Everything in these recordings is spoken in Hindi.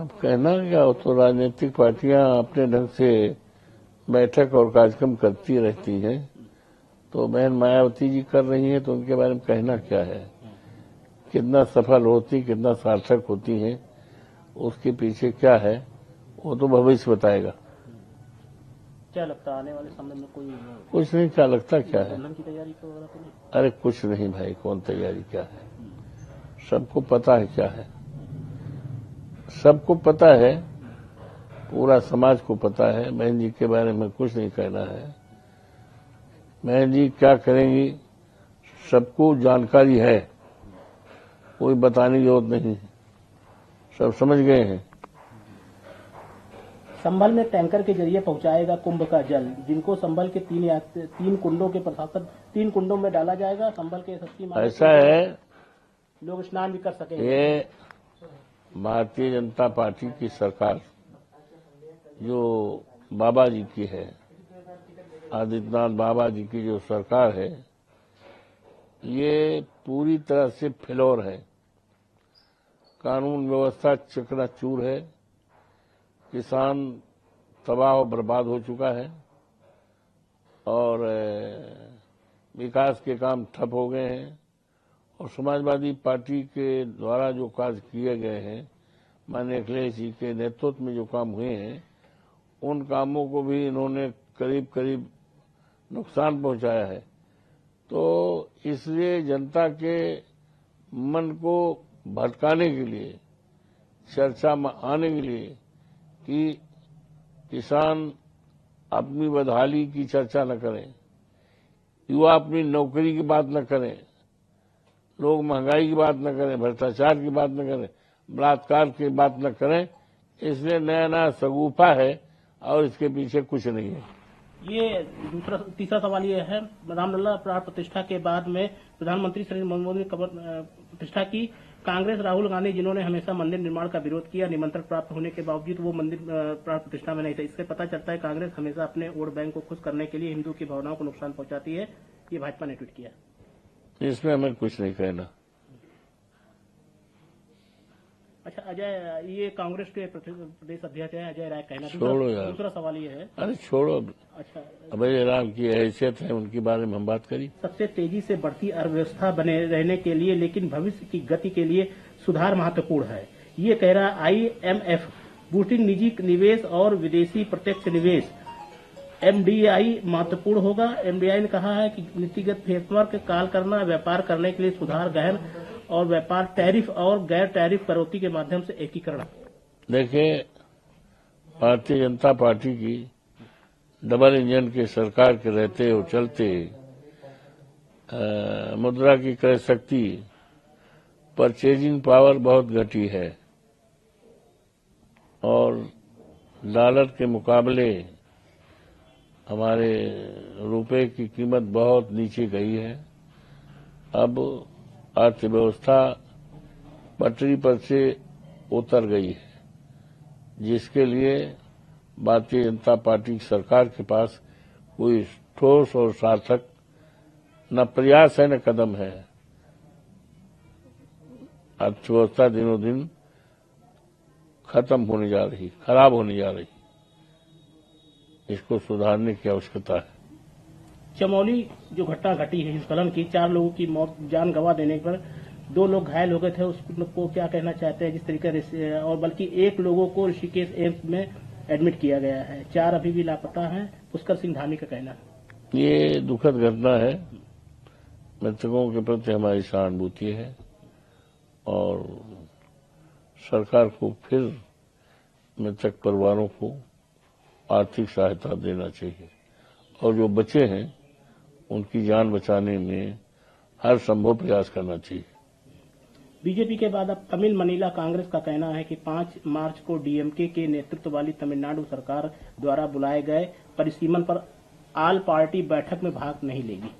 अब कहना क्या हो, तो राजनीतिक पार्टियां अपने ढंग से बैठक और कार्यक्रम करती रहती हैं। तो बहन मायावती जी कर रही हैं, तो उनके बारे में कहना क्या है। कितना सफल होती, कितना सार्थक होती हैं, उसके पीछे क्या है वो तो भविष्य बताएगा। क्या लगता है आने वाले समय में कोई कुछ नहीं, क्या लगता क्या है। दुल्हन की तैयारी तो नहीं? अरे कुछ नहीं भाई, कौन तैयारी क्या है, सबको पता है क्या है, सबको पता है, पूरा समाज को पता है। बहन जी के बारे में कुछ नहीं कहना है। बहन जी क्या करेंगी सबको जानकारी है, कोई बताने की जरूरत नहीं, सब समझ गए हैं। संभल में टैंकर के जरिए पहुंचाएगा कुंभ का जल, जिनको संभल के तीन कुंडों के प्रशासन 3 कुंडों में डाला जाएगा। संभल के सस्ती ऐसा है, लोग स्नान भी कर सकेंगे। ये भारतीय जनता पार्टी की सरकार जो बाबा जी की है, आदित्यनाथ बाबा जी की जो सरकार है, ये पूरी तरह से फ्लोर है। कानून व्यवस्था चकनाचूर है, किसान तबाह और बर्बाद हो चुका है और विकास के काम ठप हो गए हैं। और समाजवादी पार्टी के द्वारा जो कार्य किए गए हैं, माननीय अखिलेश जी के नेतृत्व में जो काम हुए हैं, उन कामों को भी इन्होंने करीब करीब नुकसान पहुंचाया है। तो इसलिए जनता के मन को भटकाने के लिए, चर्चा में आने के लिए कि किसान अपनी बदहाली की चर्चा न करें, युवा अपनी नौकरी की बात न करें, लोग महंगाई की बात न करें, भ्रष्टाचार की बात न करें, बलात्कार की बात न करें, इसलिए नया नया सगुफा है और इसके पीछे कुछ नहीं है। ये तीसरा सवाल ये है, रामलला प्राण प्रतिष्ठा के बाद में प्रधानमंत्री श्री नरेंद्र मोदी ने कब्र प्रतिष्ठा की। कांग्रेस राहुल गांधी, जिन्होंने हमेशा मंदिर निर्माण का विरोध किया, निमंत्रण प्राप्त होने के बावजूद वो मंदिर प्राण प्रतिष्ठा में नहीं थे। इससे पता चलता है कांग्रेस हमेशा अपने वोट बैंक को खुश करने के लिए हिंदू की भावनाओं को नुकसान पहुंचाती है। ये भाजपा ने ट्वीट किया। इसमें हमें कुछ नहीं कहना। अच्छा अजय, ये कांग्रेस के प्रदेश अध्यक्ष है अजय राय कहना। छोड़ो यार, दूसरा सवाल ये है। अरे छोड़ो। अच्छा, अभय राम की हैसियत है, उनके बारे में हम बात करी। सबसे तेजी से बढ़ती अर्थव्यवस्था बने रहने के लिए, लेकिन भविष्य की गति के लिए सुधार महत्वपूर्ण है, ये कह रहा IMF। बूस्टिंग निजी निवेश और विदेशी प्रत्यक्ष निवेश MDI महत्वपूर्ण होगा। MDI ने कहा है कि नीतिगत फ्रेमवर्क काल करना, व्यापार करने के लिए सुधार, गहन और व्यापार टैरिफ और गैर टैरिफ कटौती के माध्यम से एकीकरण। देखिए, भारतीय जनता पार्टी की डबल इंजन की सरकार के रहते और चलते मुद्रा की क्रय शक्ति, परचेजिंग पावर बहुत घटी है और डॉलर के मुकाबले हमारे रुपए की कीमत बहुत नीचे गई है। अब अर्थव्यवस्था पटरी पर से उतर गई है, जिसके लिए भारतीय जनता पार्टी की सरकार के पास कोई ठोस और सार्थक न प्रयास है न कदम है। अर्थव्यवस्था दिनों दिन खत्म होने जा रही, खराब होने जा रही, इसको सुधारने की आवश्यकता है। चमोली जो घटना घटी है हिमस्खलन की, 4 लोगों की मौत, जान गंवा देने पर 2 लोग घायल हो गए थे, उसको क्या कहना चाहते हैं? जिस तरीके से, और बल्कि 1 लोगों को ऋषिकेश एम्स में एडमिट किया गया है, 4 अभी भी लापता हैं। पुष्कर सिंह धामी का कहना है ये दुखद घटना है। मृतकों के प्रति हमारी सहानुभूति है और सरकार को फिर मृतक परिवारों को आर्थिक सहायता देना चाहिए और जो बचे हैं उनकी जान बचाने में हर संभव प्रयास करना चाहिए। बीजेपी के बाद अब तमिल मनीला कांग्रेस का कहना है कि 5 मार्च को DMK के नेतृत्व वाली तमिलनाडु सरकार द्वारा बुलाए गए परिसीमन पर ऑल पार्टी बैठक में भाग नहीं लेगी।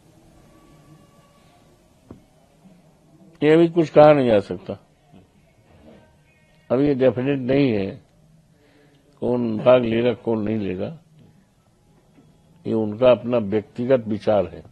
ये अभी कुछ कहा नहीं जा सकता, अभी ये डेफिनेट नहीं है कौन भाग लेगा कौन नहीं लेगा। ये उनका अपना व्यक्तिगत विचार है।